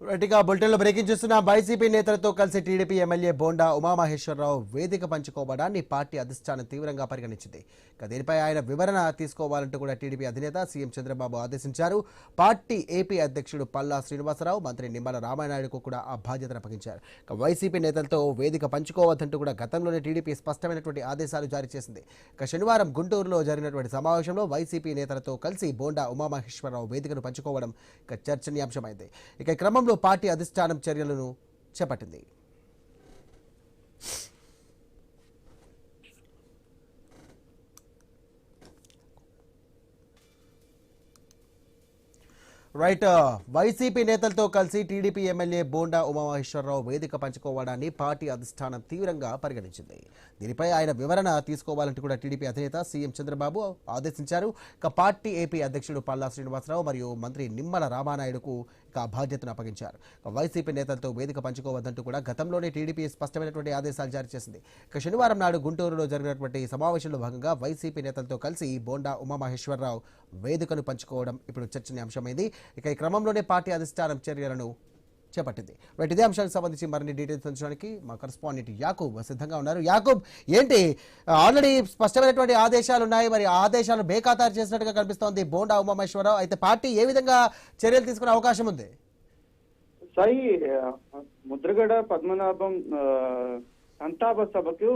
రైట్గా బులెటిన్లో బ్రేకింగ్ చూస్తున్న వైసీపీ నేతలతో కలిసి టీడీపీ ఎమ్మెల్యే బోండా ఉమామహేశ్వరరావు వేదిక పంచుకోవడాన్ని పార్టీ అధిష్టానం తీవ్రంగా పరిగణించింది. దీనిపై ఆయన వివరణ తీసుకోవాలంటూ కూడా టీడీపీ అధినేత సీఎం చంద్రబాబు ఆదేశించారు. పార్టీ ఏపీ అధ్యక్షుడు పల్లా శ్రీనివాసరావు, మంత్రి నిమ్మల రామానాయుడుకు కూడా ఆ బాధ్యతను అప్పగించారు. వైసీపీ నేతలతో వేదిక పంచుకోవద్దంటూ కూడా గతంలోనే టీడీపీ స్పష్టమైనటువంటి ఆదేశాలు జారీ చేసింది. శనివారం గుంటూరులో జరిగినటువంటి సమావేశంలో వైసీపీ నేతలతో కలిసి బోండా ఉమామహేశ్వరరావు వేదికను పంచుకోవడం చర్చనీయాంశమైంది. ఈ క్రమంలో పార్టీ అధిష్టానం చర్యలను చేపట్టింది. రైట్, వైసీపీ నేతలతో కలిసి టీడీపీ ఎమ్మెల్యే బోండా ఉమామహేశ్వరరావు వేదిక పంచుకోవడాన్ని పార్టీ అధిష్టానం తీవ్రంగా పరిగణించింది. దీనిపై ఆయన వివరణ తీసుకోవాలంటూ కూడా టీడీపీ అధినేత సీఎం చంద్రబాబు ఆదేశించారు. పార్టీ ఏపీ అధ్యక్షుడు పల్లా శ్రీనివాసరావు మరియు మంత్రి నిమ్మల రామానాయుడుకు బాధ్యతను అప్పగించారు. వైసీపీ నేతలతో వేదిక పంచుకోవద్దంటూ కూడా గతంలోనే టీడీపీ స్పష్టమైనటువంటి ఆదేశాలు జారీ చేసింది. శనివారం నాడు గుంటూరులో జరిగినటువంటి సమావేశంలో భాగంగా వైసీపీ నేతలతో కలిసి బోండా ఉమామహేశ్వరరావు వేదికను పంచుకోవడం ఇప్పుడు చర్చనీయాంశమైంది. ఈ క్రమంలోనే పార్టీ అధిష్టానం చర్యలను చేపట్టింది. ఇదే అంశానికి సంబంధించి మరిన్ని డీటెయిల్స్ పంచడానికి మా కరెస్పాండెంట్ యాకూబ్ సిద్ధంగా ఉన్నారు. యాకూబ్, ఏంటి ఆల్రెడీ స్పష్టమైనటువంటి ఆదేశాలు ఉన్నాయి, మరి ఆదేశాలు బేఖాతారు చేసినట్టుగా కనిపిస్తోంది బోండా ఉమామహేశ్వరరావు. అయితే పార్టీ ఏ విధంగా చర్యలు తీసుకునే అవకాశం ఉంది? సాయి, ముద్రగడ పద్మనాభం సంతాప సభకు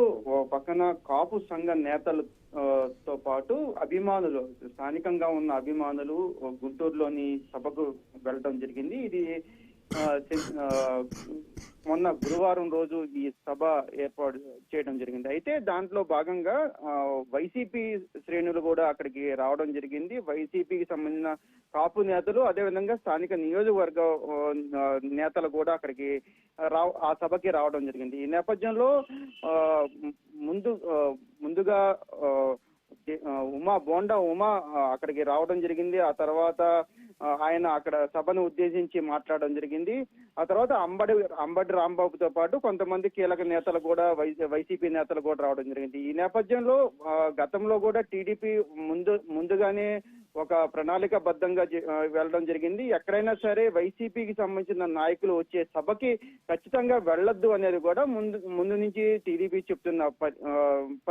పక్కన కాపు సంఘ నేతలతో పాటు అభిమానులు, స్థానికంగా ఉన్న అభిమానులు గుంటూరులోని సభకు వెళ్ళడం జరిగింది. ఇది మొన్న గురువారం రోజు ఈ సభ ఏర్పాటు చేయడం జరిగింది. అయితే దాంట్లో భాగంగా వైసీపీ శ్రేణులు కూడా అక్కడికి రావడం జరిగింది. వైసీపీకి సంబంధించిన కాపు నేతలు, అదేవిధంగా స్థానిక నియోజకవర్గ నేతలు కూడా అక్కడికి ఆ సభకి రావడం జరిగింది. ఈ నేపథ్యంలో ముందుగా బోండా ఉమా అక్కడికి రావడం జరిగింది. ఆ తర్వాత ఆయన అక్కడ సభను ఉద్దేశించి మాట్లాడడం జరిగింది. ఆ తర్వాత అంబటి రాంబాబుతో పాటు కొంతమంది కీలక నేతలు కూడా వైసీపీ నేతలు కూడా రావడం జరిగింది. ఈ నేపథ్యంలో గతంలో కూడా టీడీపీ ముందుగానే ఒక ప్రణాళికాబద్ధంగా వెళ్ళడం జరిగింది. ఎక్కడైనా సరే వైసీపీకి సంబంధించిన నాయకులు వచ్చే సభకి ఖచ్చితంగా వెళ్ళొద్దు అనేది కూడా ముందు నుంచి టీడీపీ చెప్తున్న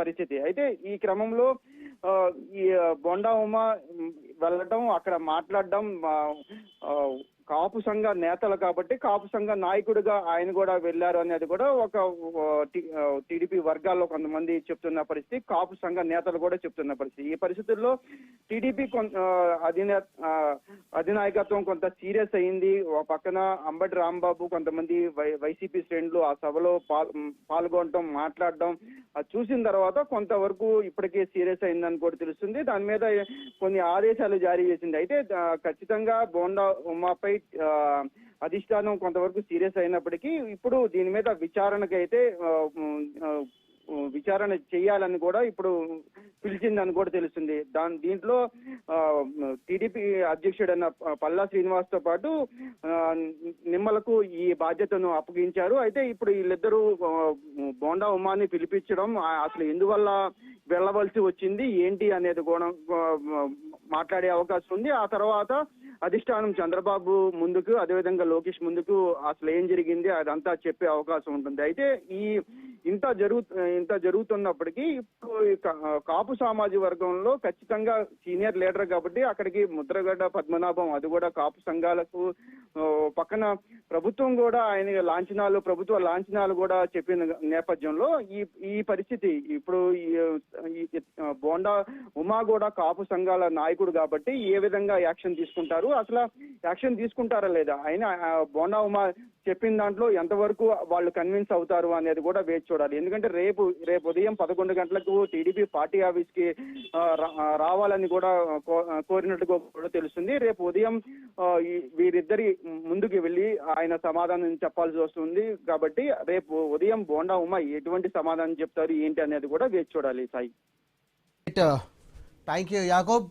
పరిస్థితి. అయితే ఈ క్రమంలో ఈ బోండా ఉమా వెళ్ళడం, అక్కడ మాట్లాడడం, కాపు సంఘ నేతలు కాబట్టి కాపు సంఘ నాయకుడిగా ఆయన కూడా వెళ్లారు అనేది కూడా ఒక టీడీపీ వర్గాల్లో కొంతమంది చెప్తున్న పరిస్థితి, కాపు సంఘ నేతలు కూడా చెప్తున్న పరిస్థితి. ఈ పరిస్థితుల్లో టీడీపీ అధినాయకత్వం కొంత సీరియస్ అయింది. ఒక పక్కన అంబటి రాంబాబు, కొంతమంది వైసీపీ శ్రేణులు ఆ సభలో పాల్గొనడం, మాట్లాడడం చూసిన తర్వాత కొంతవరకు ఇప్పటికే సీరియస్ అయిందని కూడా తెలుస్తుంది. దాని మీద కొన్ని ఆదేశాలు జారీ చేసింది. అయితే ఖచ్చితంగా బోండా ఉమాపై అధిష్టానం కొంతవరకు సీరియస్ అయినప్పటికీ ఇప్పుడు దీని మీద విచారణ చేయాలని కూడా ఇప్పుడు పిలిచిందని కూడా తెలుస్తుంది. దీంట్లో టీడీపీ అధ్యక్షుడైన పల్లా శ్రీనివాస్ తో పాటు నిమ్మలకు ఈ బాధ్యతను అప్పగించారు. అయితే ఇప్పుడు వీళ్ళిద్దరూ బోండా ఉమాని పిలిపించడం, అసలు ఎందువల్ల వెళ్ళవలసి వచ్చింది ఏంటి అనేది కూడా మాట్లాడే అవకాశం ఉంది. ఆ తర్వాత అధిష్టానం చంద్రబాబు ముందుకు, అదేవిధంగా లోకేష్ ముందుకు అసలు ఏం జరిగింది అదంతా చెప్పే అవకాశం ఉంటుంది. అయితే ఇంత జరుగుతున్నప్పటికీ ఇప్పుడు కాపు సామాజిక వర్గంలో ఖచ్చితంగా సీనియర్ లీడర్ కాబట్టి అక్కడికి ముద్రగడ్డ పద్మనాభం, అది కూడా కాపు సంఘాలకు పక్కన ప్రభుత్వం కూడా ఆయన ప్రభుత్వ లాంఛనాలు కూడా చెప్పిన నేపథ్యంలో ఈ పరిస్థితి ఇప్పుడు బోండా ఉమా కూడా కాపు సంఘాల నాయకుడు కాబట్టి ఏ విధంగా యాక్షన్ తీసుకుంటారు, అసలు యాక్షన్ తీసుకుంటారా లేదా, ఆయన బోండా ఉమా చెప్పిన దాంట్లో ఎంతవరకు వాళ్ళు కన్విన్స్ అవుతారు అనేది కూడా వేచి చూడాలి. ఎందుకంటే రేపు ఉదయం 11 గంటలకు టీడీపీ పార్టీ ఆఫీస్ కి రావాలని కూడా కోరినట్టుగా కూడా తెలుస్తుంది. రేపు ఉదయం వీరిద్దరి ముందుకు వెళ్ళి ఆయన సమాధానం చెప్పాల్సి వస్తుంది. కాబట్టి రేపు ఉదయం బోండా ఉమా ఎటువంటి సమాధానం చెప్తారు ఏంటి అనేది కూడా వేచి చూడాలి. Sai, thank you Yakub.